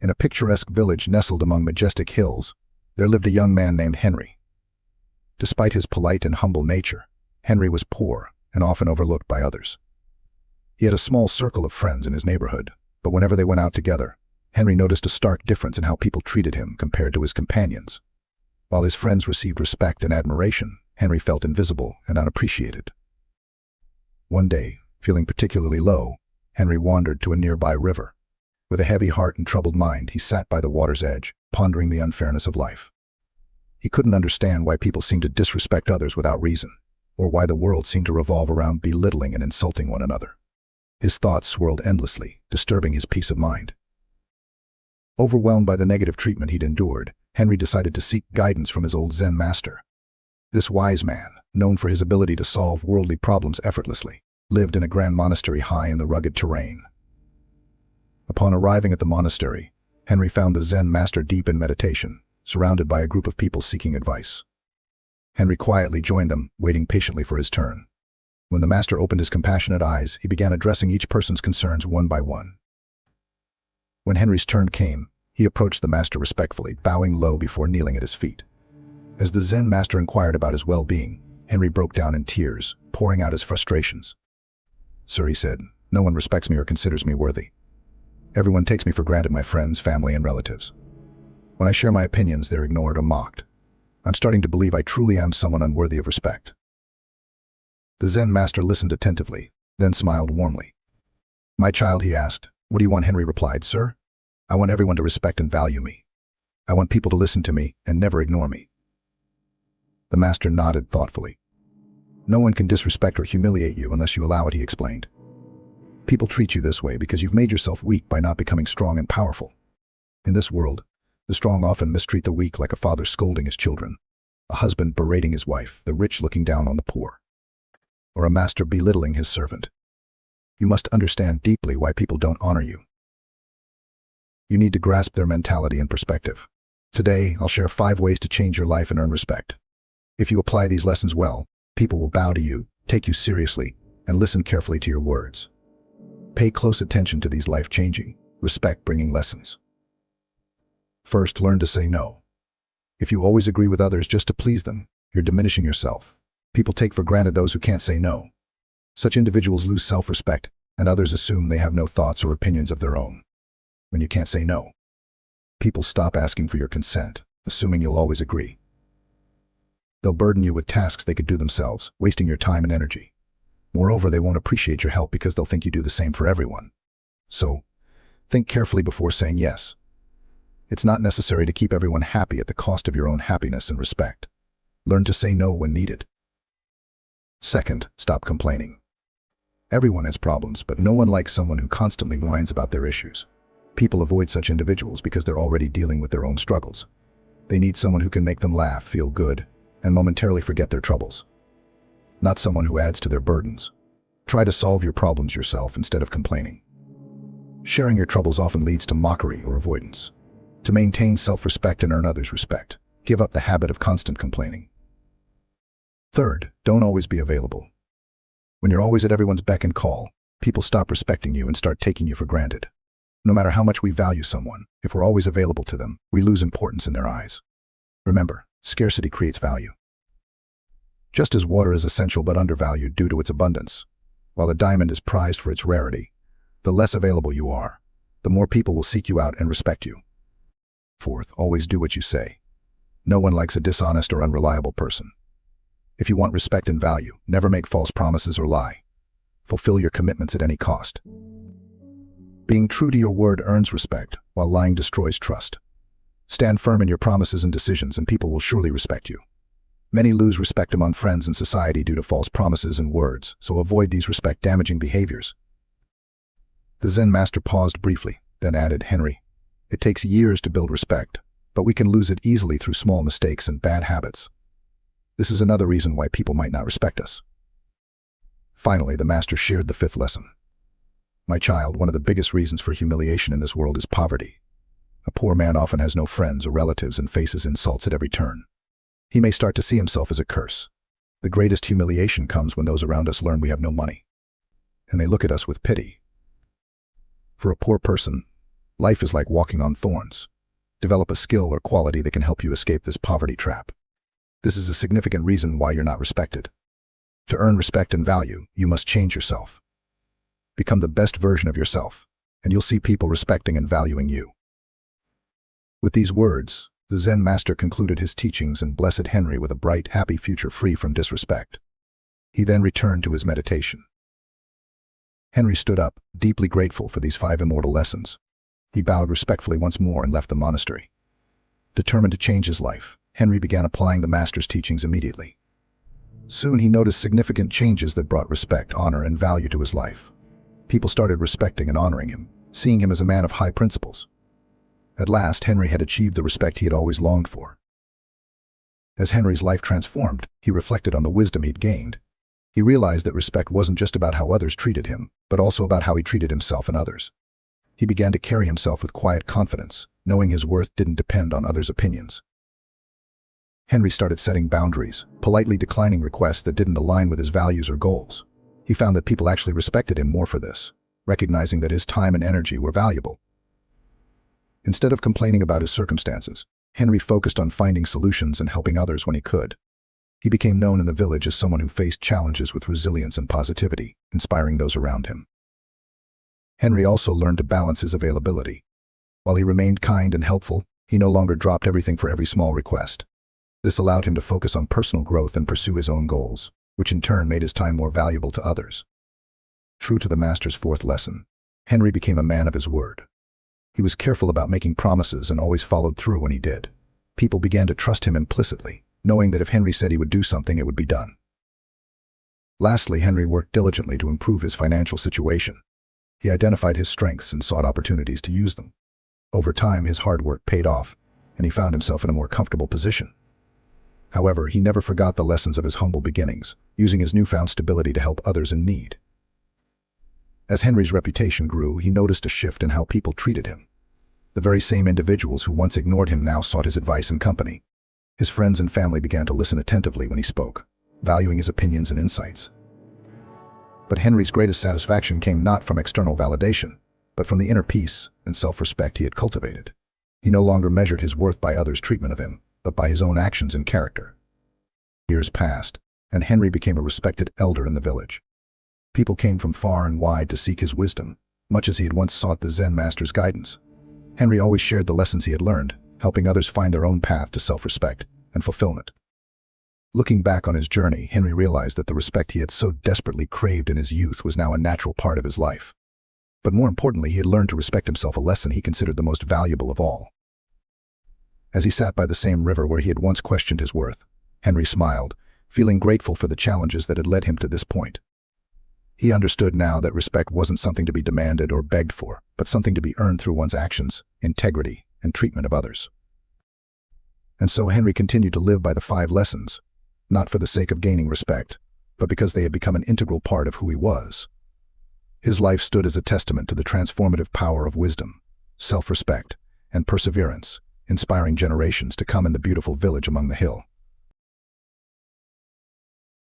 In a picturesque village nestled among majestic hills, there lived a young man named Henry. Despite his polite and humble nature, Henry was poor and often overlooked by others. He had a small circle of friends in his neighborhood, but whenever they went out together, Henry noticed a stark difference in how people treated him compared to his companions. While his friends received respect and admiration, Henry felt invisible and unappreciated. One day, feeling particularly low, Henry wandered to a nearby river. With a heavy heart and troubled mind, he sat by the water's edge, pondering the unfairness of life. He couldn't understand why people seemed to disrespect others without reason, or why the world seemed to revolve around belittling and insulting one another. His thoughts swirled endlessly, disturbing his peace of mind. Overwhelmed by the negative treatment he'd endured, Henry decided to seek guidance from his old Zen master. This wise man, known for his ability to solve worldly problems effortlessly, lived in a grand monastery high in the rugged terrain. Upon arriving at the monastery, Henry found the Zen master deep in meditation, surrounded by a group of people seeking advice. Henry quietly joined them, waiting patiently for his turn. When the master opened his compassionate eyes, he began addressing each person's concerns one by one. When Henry's turn came, he approached the master respectfully, bowing low before kneeling at his feet. As the Zen master inquired about his well-being, Henry broke down in tears, pouring out his frustrations. "Sir," he said, "no one respects me or considers me worthy. Everyone takes me for granted, my friends, family, and relatives. When I share my opinions, they're ignored or mocked. I'm starting to believe I truly am someone unworthy of respect." The Zen master listened attentively, then smiled warmly. "My child," he asked. "What do you want?" Henry replied. "Sir, I want everyone to respect and value me. I want people to listen to me and never ignore me." The master nodded thoughtfully. "No one can disrespect or humiliate you unless you allow it," he explained. "People treat you this way because you've made yourself weak by not becoming strong and powerful. In this world, the strong often mistreat the weak, like a father scolding his children, a husband berating his wife, the rich looking down on the poor, or a master belittling his servant. You must understand deeply why people don't honor you. You need to grasp their mentality and perspective. Today, I'll share 5 ways to change your life and earn respect. If you apply these lessons well, people will bow to you, take you seriously, and listen carefully to your words. Pay close attention to these life-changing, respect-bringing lessons. First, learn to say no. If you always agree with others just to please them, you're diminishing yourself. People take for granted those who can't say no. Such individuals lose self-respect, and others assume they have no thoughts or opinions of their own. When you can't say no, people stop asking for your consent, assuming you'll always agree. They'll burden you with tasks they could do themselves, wasting your time and energy. Moreover, they won't appreciate your help because they'll think you do the same for everyone. So, think carefully before saying yes. It's not necessary to keep everyone happy at the cost of your own happiness and respect. Learn to say no when needed. Second, stop complaining. Everyone has problems, but no one likes someone who constantly whines about their issues. People avoid such individuals because they're already dealing with their own struggles. They need someone who can make them laugh, feel good, and momentarily forget their troubles. Not someone who adds to their burdens. Try to solve your problems yourself instead of complaining. Sharing your troubles often leads to mockery or avoidance. To maintain self-respect and earn others' respect, give up the habit of constant complaining. Third, don't always be available. When you're always at everyone's beck and call, people stop respecting you and start taking you for granted. No matter how much we value someone, if we're always available to them, we lose importance in their eyes. Remember, scarcity creates value. Just as water is essential but undervalued due to its abundance, while a diamond is prized for its rarity, the less available you are, the more people will seek you out and respect you. Fourth, always do what you say. No one likes a dishonest or unreliable person. If you want respect and value, never make false promises or lie. Fulfill your commitments at any cost. Being true to your word earns respect, while lying destroys trust. Stand firm in your promises and decisions, and people will surely respect you. Many lose respect among friends and society due to false promises and words, so avoid these respect-damaging behaviors. The Zen master paused briefly, then added, "Henry, it takes years to build respect, but we can lose it easily through small mistakes and bad habits. This is another reason why people might not respect us." Finally, the master shared the 5th lesson. "My child, one of the biggest reasons for humiliation in this world is poverty. A poor man often has no friends or relatives and faces insults at every turn. He may start to see himself as a curse. The greatest humiliation comes when those around us learn we have no money, and they look at us with pity. For a poor person, Life is like walking on thorns. Develop a skill or quality that can help you escape this poverty trap. This is a significant reason why you're not respected. To earn respect and value, you must change yourself. Become the best version of yourself, and you'll see people respecting and valuing you. With these words, the Zen master concluded his teachings and blessed Henry with a bright, happy future free from disrespect. He then returned to his meditation. Henry stood up, deeply grateful for these 5 immortal lessons. He bowed respectfully once more and left the monastery. Determined to change his life, Henry began applying the master's teachings immediately. Soon he noticed significant changes that brought respect, honor, and value to his life. People started respecting and honoring him, seeing him as a man of high principles. At last, Henry had achieved the respect he had always longed for. As Henry's life transformed, he reflected on the wisdom he'd gained. He realized that respect wasn't just about how others treated him, but also about how he treated himself and others. He began to carry himself with quiet confidence, knowing his worth didn't depend on others' opinions. Henry started setting boundaries, politely declining requests that didn't align with his values or goals. He found that people actually respected him more for this, recognizing that his time and energy were valuable. Instead of complaining about his circumstances, Henry focused on finding solutions and helping others when he could. He became known in the village as someone who faced challenges with resilience and positivity, inspiring those around him. Henry also learned to balance his availability. While he remained kind and helpful, he no longer dropped everything for every small request. This allowed him to focus on personal growth and pursue his own goals, which in turn made his time more valuable to others. True to the master's 4th lesson, Henry became a man of his word. He was careful about making promises and always followed through when he did. People began to trust him implicitly, knowing that if Henry said he would do something, it would be done. Lastly, Henry worked diligently to improve his financial situation. He identified his strengths and sought opportunities to use them. Over time, his hard work paid off, and he found himself in a more comfortable position. However, he never forgot the lessons of his humble beginnings, using his newfound stability to help others in need. As Henry's reputation grew, he noticed a shift in how people treated him. The very same individuals who once ignored him now sought his advice and company. His friends and family began to listen attentively when he spoke, valuing his opinions and insights. But Henry's greatest satisfaction came not from external validation, but from the inner peace and self-respect he had cultivated. He no longer measured his worth by others' treatment of him, but by his own actions and character. Years passed, and Henry became a respected elder in the village. People came from far and wide to seek his wisdom, much as he had once sought the Zen master's guidance. Henry always shared the lessons he had learned, helping others find their own path to self-respect and fulfillment. Looking back on his journey, Henry realized that the respect he had so desperately craved in his youth was now a natural part of his life. But more importantly, he had learned to respect himself, a lesson he considered the most valuable of all. As he sat by the same river where he had once questioned his worth, Henry smiled, feeling grateful for the challenges that had led him to this point. He understood now that respect wasn't something to be demanded or begged for, but something to be earned through one's actions, integrity, and treatment of others. And so Henry continued to live by the 5 lessons, not for the sake of gaining respect, but because they had become an integral part of who he was. His life stood as a testament to the transformative power of wisdom, self-respect, and perseverance, inspiring generations to come in the beautiful village among the hill.